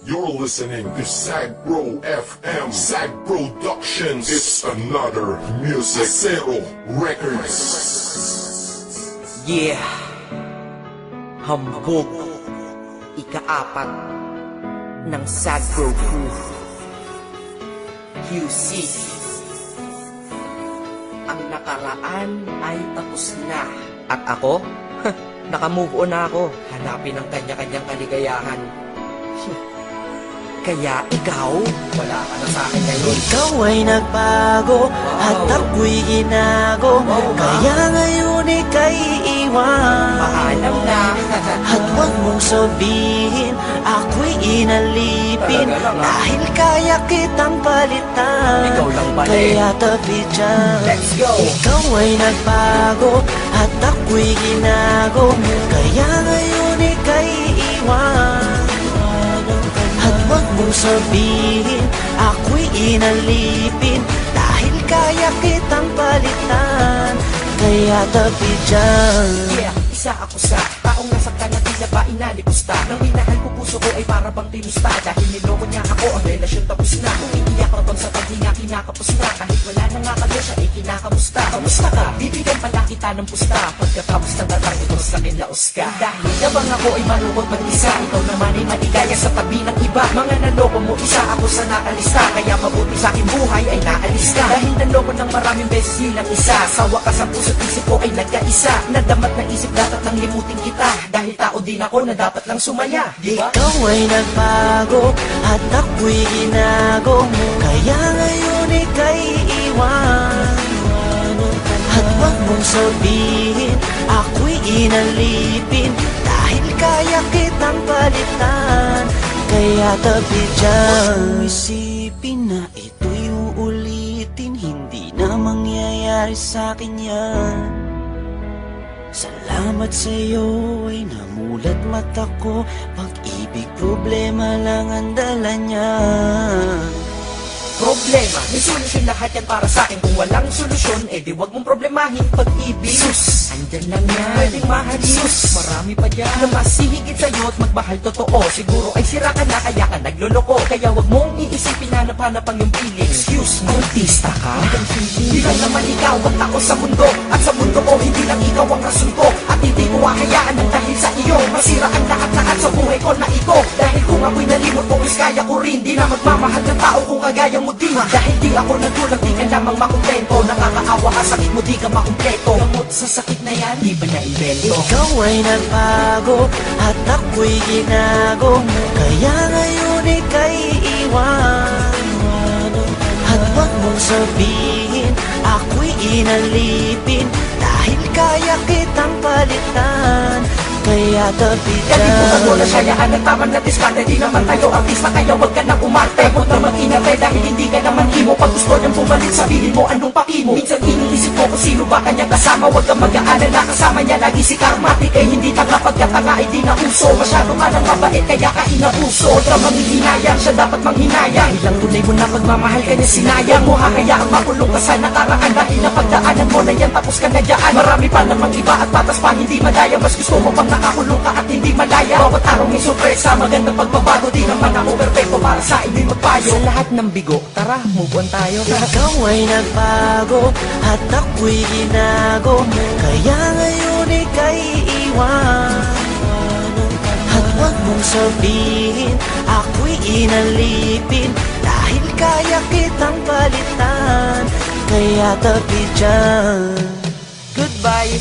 You're listening to Sagpro FM, Sag Productions. It's another music. Zero Records. Yeah, hambog, ika-4 ng Sagpro Crew. QC. Ang nakaraan ay tapos na. At ako? Naka-move on na ako. Hanapin ang kanya-kanyang kaligayahan. Kaya ikaw, wala ka na sa akin ngayon. Ikaw ay nagbago at ako'y ginago. Kaya ngayon ika'y iwan. Paalam na. At huwag mong sabihin ako'y inalipin. Dahil kaya kitang palitan. Ikaw lang pala eh. Kaya tabi dyan. Let's go. Ikaw ay nagbago at ako'y ginago. Kaya ngayon ika'y iwan. At huwag mong sabihin ako'y inalipin. Dahil kaya kitang palitan. Kaya tabi dyan. Yeah, isa ako sa taong nasaktan na tila ba inalipusta. Nang minahal ko puso ko ay para bang tinusta. Dahil niloko niya ako, ang relasyon tapos na. Kung iiyak ka bang sa paghinga, kinakapos na. Kahit wala na nga kayo siya, ay kinakamusta. Kamusta ka? Bibigyan pala kita ng pusta. Pagkatapos ng datang ito sa akin laos ka. Dahil nabang ako ay malungkot mag-isa. Ikaw naman ay maligaya sa tabi ng iba. Mga naloko mo, isa ako sa nakalista. Kaya mabuti sa akin buhay ay naalis ka. Dahil naloko ng maraming beses nilang isa. Sawa ka sa puso't isip ko ay nagkaisa. Nadamat ng isip dapat nang limutin kita. Dahil tao din ako na dapat lang sumaya. Diba? Ikaw ay nagbago at ako'y ginago. Kaya ngayon ika'y iwan. At huwag mong sabihin ako'y inalipin. Dahil kaya kitang palitan. Kaya tabi dyan. Isipin na ito'y uulitin. Hindi na mangyayari sa'kin yan. Salamat sa'yo ay namulat mata ko. Pag-ibig problema lang ang dala niya. Problema, may solusyon lahat yan para sa akin. Kung walang solusyon, eh di wag mong problemahin pag-ibig. Sus, andyan lang yan. Pwedeng mahalin. Sus, marami pa dyan na mas hihigit sa'yo at magmahal totoo. Siguro ay sira ka na kaya ka nagloloko. Kaya wag mong iisipin na napanapang yung feeling. Excuse me, artista ka? Hindi lang naman ikaw ang tao sa mundo. At sa mundo ko, hindi lang ikaw ang rason ko. At hindi ko hahayaan ng dahil sa iyo masira ang lahat-lahat sa buhay ko na ito. Dahil kung ako'y nalimot mo, is kaya ko rin. Di na magmamahal ng tao kung kagaya mo. Dahil di ako nagkulang, di ka lamang makumpleto. Nakakaawa ka, sakit mo, di ka makumpleto. Gamot sa sakit na yan, di ba na-invento? Ikaw ay nagbago at ako'y ginago. Kaya ngayon ika'y iwan. At huwag mong sabihin ako'y inalipin. Dahil kaya kitang palitan. Kaya tabi dyan. Dahil kung ako na sayaan at tama na diskarte. Di naman tayo artista kaya wag ka nang umarte. Huwag na mag-inate dahil hindi ka naman imo. Pag gusto niyang bumalik sabihin mo anong paki mo. Minsan iniisip ko kung sino ba kanyang kasama. Huwag kang mag-aalala kasama niya lagi si Karmatic. Ay hindi tanga pagkatanga ay di na uso. Masyado ka nang mabait kaya ka inabuso. Huwag kang manghihinayang siya dapat manghinayang. Dahil lang tunay mo na pagmamahal ka niya sinayang mo. Hahayaang makulong ka sa nakaraan. Dahil napagdaanan mo na yan tapos ka na dyan. Marami pa namang iba at patas pa hindi madaya. Mas gusto mo pang nakakulong ka at hindi malaya. Bawat araw may sorpresa, magandang pagbabago. Di naman ako perfecto para sa inyo'y magpayo. Sa lahat ng bigo, tara, move on tayo. Ikaw ay nagbago at ako'y ginago. Kaya ngayon ika'y iwan. At huwag mong sabihin ako'y inalipin. Dahil kaya kitang palitan. Kaya tabi dyan. Goodbye,